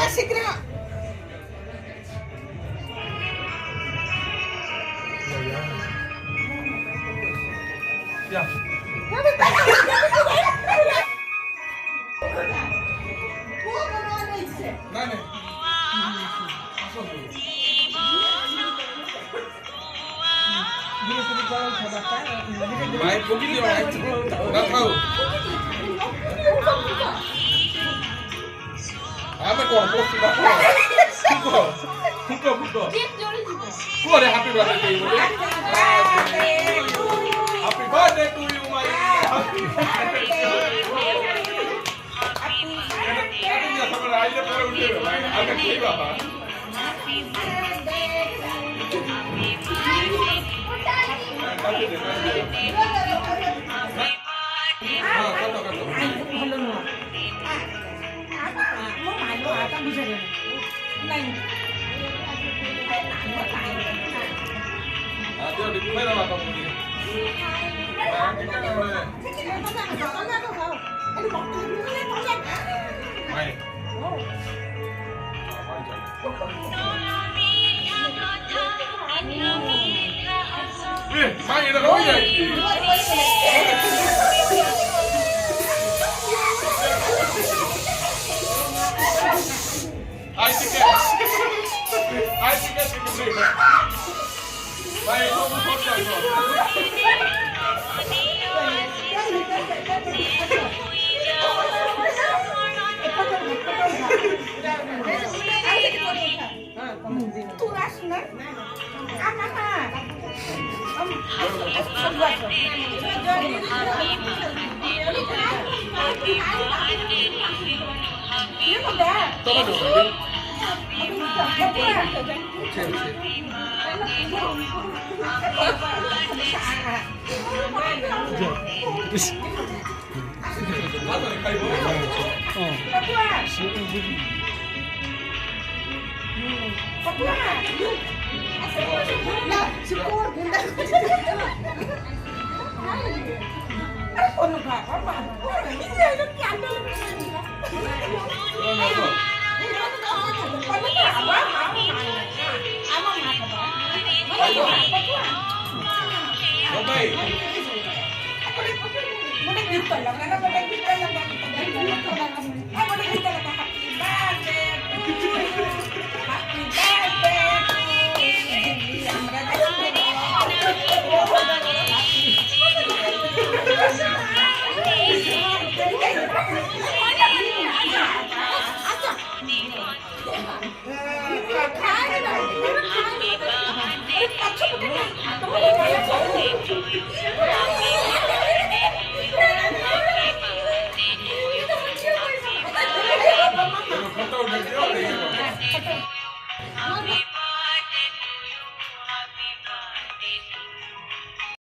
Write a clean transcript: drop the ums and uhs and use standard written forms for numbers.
शीघ्र Mai kopi dia mai. Enggak tahu. Apa kau post sudah? Buka. Kau ada happy birthday to you. Happy birthday to you, Mai. Happy birthday. Happy dia sama aja pura udah, Mai. Agak kira apa? Mai dah kau ya. I think it's great. Mai kau buat apa? Tu rasna? Apa?